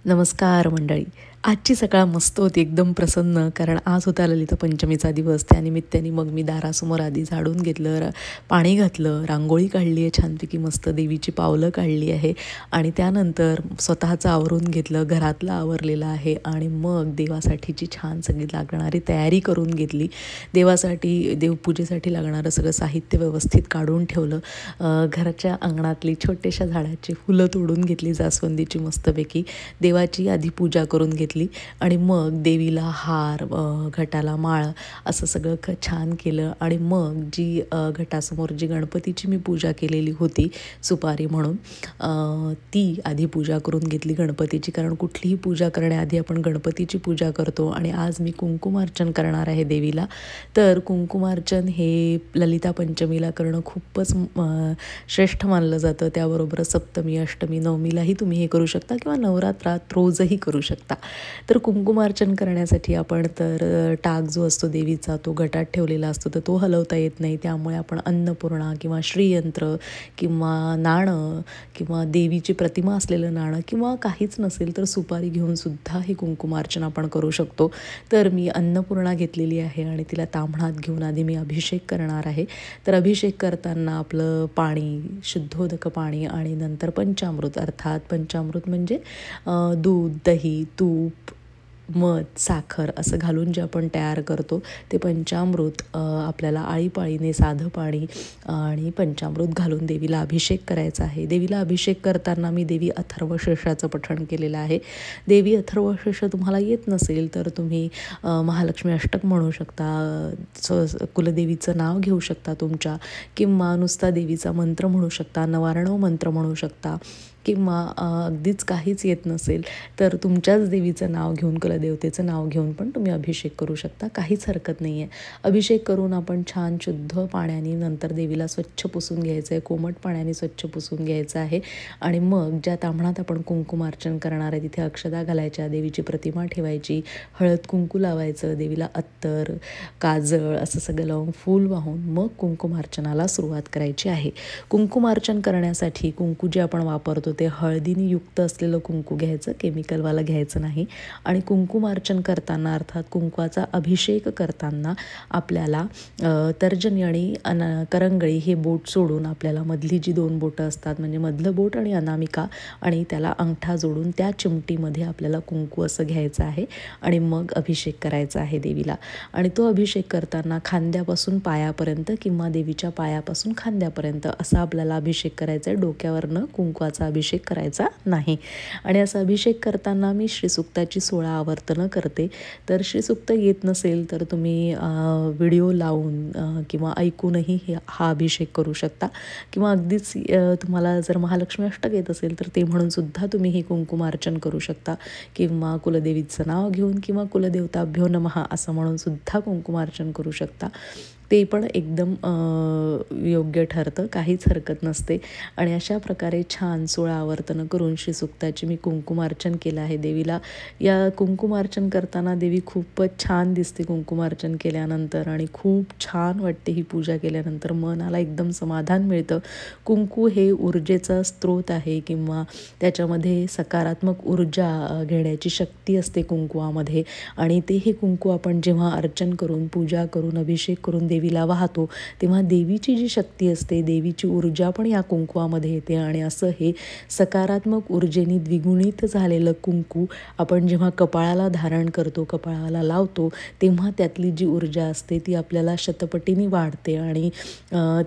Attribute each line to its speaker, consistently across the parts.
Speaker 1: नमस्कार मंडळी. आजची सकाळ मस्त होती, एकदम प्रसन्न. कारण आज होता ललिता पंचमीचा दिवस. त्यानिमित्ताने मग मी दारासमोर आधी झाडून घेतलं, पाणी घातलं, रांगोळी काढली आहे छानपैकी, मस्त देवीची पावलं काढली आहे आणि त्यानंतर स्वतःचं आवरून घेतलं, घरातलं आवरलेलं आहे आणि मग देवासाठीची छान सगळी लागणारी तयारी करून घेतली. देवासाठी, देवपूजेसाठी लागणारं सगळं साहित्य व्यवस्थित काढून ठेवलं. घराच्या अंगणातली छोट्याशा झाडाची फुलं तोडून घेतली, जास्वंदीची मस्तपैकी. देवाची आधी पूजा करून घेतली आणि मग देवीला हार, घटाला माळ असं सगळं छान केलं आणि मग जी घटासमोर जी गणपतीची मी पूजा केलेली होती सुपारी म्हणून, ती आधी पूजा करून घेतली गणपतीची. कारण कुठलीही पूजा करण्याआधी आपण गणपतीची पूजा करतो आणि आज मी कुंकुमार्चन करणार आहे देवीला. तर कुंकुमार्चन हे ललिता पंचमीला करणं खूपच श्रेष्ठ मानलं जातं. त्याबरोबरच सप्तमी, अष्टमी, नवमीलाही तुम्ही हे करू शकता किंवा नवरात्रात रोजही करू शकता. तर कुंकुमार्चन करण्यासाठी आपण तर टाक जो असतो देवीचा तो घटात ठेवलेला असतो, तर तो हलवता येत नाही. त्यामुळे आपण अन्नपूर्णा किंवा श्रीयंत्र किंवा नाणं किंवा देवीची प्रतिमा असलेलं नाणं किंवा काहीच नसेल तर सुपारी घेऊन सुद्धा हे कुंकुमार्चन आपण करू शकतो. तर मी अन्नपूर्णा घेतलेली आहे आणि तिला ताम्हणात घेऊन आधी मी अभिषेक करणार आहे. तर अभिषेक करताना आपलं पाणी, शुद्धोदक पाणी आणि नंतर पंचामृत, अर्थात पंचामृत म्हणजे दूध, दही, तूप, मध, साखर असं घालून जे आपण तयार करतो ते पंचामृत आपल्याला आळीपाळीने साधं पाणी आणि पंचामृत घालून देवीला अभिषेक करायचा आहे. देवीला अभिषेक करताना मी देवी अथर्वशीर्षाचं पठण केलेलं आहे. देवी अथर्वशीर्ष तुम्हाला येत नसेल तर तुम्ही महालक्ष्मी अष्टक म्हणू शकता, कुलदेवीचं नाव घेऊ शकता तुमच्या, किंवा नुसता देवीचा मंत्र म्हणू शकता, नवारणव मंत्र म्हणू शकता, किंवा अगदीच काहीच येत नसेल तर तुमच्याच देवीचं नाव घेऊन, कुलदेवतेचं नाव घेऊन पण तुम्ही अभिषेक करू शकता. काहीच हरकत नाही आहे. अभिषेक करून आपण छान शुद्ध पाण्याने नंतर देवीला स्वच्छ पुसून घ्यायचं आहे, कोमट पाण्याने स्वच्छ पुसून घ्यायचं आहे आणि मग ज्या ताम्हणात आपण कुंकुमार्चन करणार आहे तिथे अक्षता घालायच्या, देवीची प्रतिमा ठेवायची, हळद कुंकू लावायचं, देवीला अत्तर, काजळ असं सगळं लावून फूल वाहून मग कुंकुमार्चनाला सुरुवात करायची आहे. कुंकुमार्चन करण्यासाठी कुंकू जे आपण वापरतो ते हळदीने युक्त असलेलं कुंकू घ्यायचं, केमिकलवाला घ्यायचं नाही. आणि कुंकुमार्चन करताना, अर्थात कुंकवाचा अभिषेक करताना आपल्याला तर्जनी आणि करंगळी हे बोट सोडून आपल्याला मधली जी 2 बोटं असतात म्हणजे मधलं बोट आणि अनामिका आणि त्याला अंगठा जोडून त्या चिमटीमध्ये आपल्याला कुंकू असं घ्यायचं आहे आणि मग अभिषेक करायचा आहे देवीला. आणि तो अभिषेक करताना खांद्यापासून पायापर्यंत किंवा देवीच्या पायापासून खांद्यापर्यंत असा आपल्याला अभिषेक करायचा आहे. डोक्यावरनं कुंकवाचा अभिषेक करायचा नाही. आणि असा अभिषेक करताना मी श्रीसुक्ताची 16 आवर्तनं करते. तर श्रीसुक्त येत नसेल तर तुम्ही व्हिडिओ लावून किंवा ऐकूनही हा अभिषेक करू शकता, किंवा अगदीच तुम्हाला जर महालक्ष्मी अष्टक येत असेल तर ते म्हणून सुद्धा तुम्ही हे कुंकुमार्चन करू शकता, किंवा कुलदेवीचं नाव घेऊन किंवा कुलदेवताभ्यो नमः असं म्हणून सुद्धा कुंकुमार्चन करू शकता. ते पण एकदम योग्य ठरतं, काहीच हरकत नसते. आणि अशा प्रकारे छान 16 आवर्तनं करून श्रीसुक्ताची मी कुंकुमार्चन केलं आहे देवीला. या कुंकुमार्चन करताना देवी खूपच छान दिसते कुंकुमार्चन केल्यानंतर आणि खूप छान वाटते ही पूजा केल्यानंतर. मनाला एकदम समाधान मिळतं. कुंकू हे ऊर्जेचा स्रोत आहे किंवा त्याच्यामध्ये सकारात्मक ऊर्जा घेण्याची शक्ती असते कुंकुवामध्ये. आणि ते हे कुंकू आपण जेव्हा अर्चन करून, पूजा करून, अभिषेक करून देवीला वाहतो तेव्हा देवीची जी शक्ती असते, देवीची ऊर्जा पण या कुंकुवामध्ये येते. आणि असं हे सकारात्मक ऊर्जेने द्विगुणित झालेलं कुंकू आपण जेव्हा कपाळाला धारण करतो, कपाळाला लावतो, तेव्हा त्यातली जी ऊर्जा असते ती आपल्याला शतपटीने वाढते आणि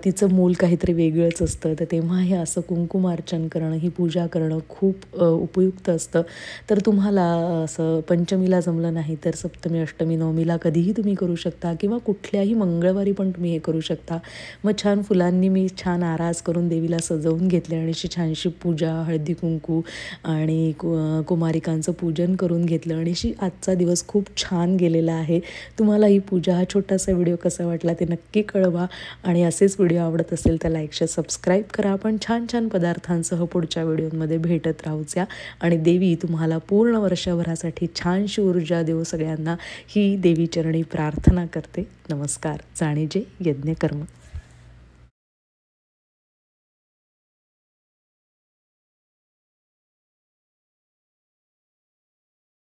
Speaker 1: तिचं मोल काहीतरी वेगळंच असतं. तर तेव्हा हे असं कुंकुमार्चन करणं, ही पूजा करणं खूप उपयुक्त असतं. तर तुम्हाला असं पंचमीला जमलं नाही तर सप्तमी, अष्टमी, नवमीला कधीही तुम्ही करू शकता, किंवा कुठल्याही मंगळवारी पण तुम्ही हे करू शकता. मग छान फुलांनी मी छान आरास करून देवीला सजवून घेतले आणि अशी छानशी पूजा, हळदी कुंकू आणि कुमारिकांचं पूजन करून घेतलं आणि आजचा दिवस खूप छान गेलेला आहे. तुम्हाला ही पूजा, हा छोटासा व्हिडिओ कसा वाटला ते नक्की कळवा. आणि असेच व्हिडिओ आवडत असेल तर लाईक, शेअर, सबस्क्राईब करा. आपण छान छान पदार्थांसह पुढच्या व्हिडिओमध्ये भेटत राहूया. आणि देवी तुम्हाला पूर्ण वर्षभरासाठी छानशी ऊर्जा देऊ सगळ्यांना, ही देवीचरणी प्रार्थना करते. नमस्कार. जाणीजे यज्ञ कर्म.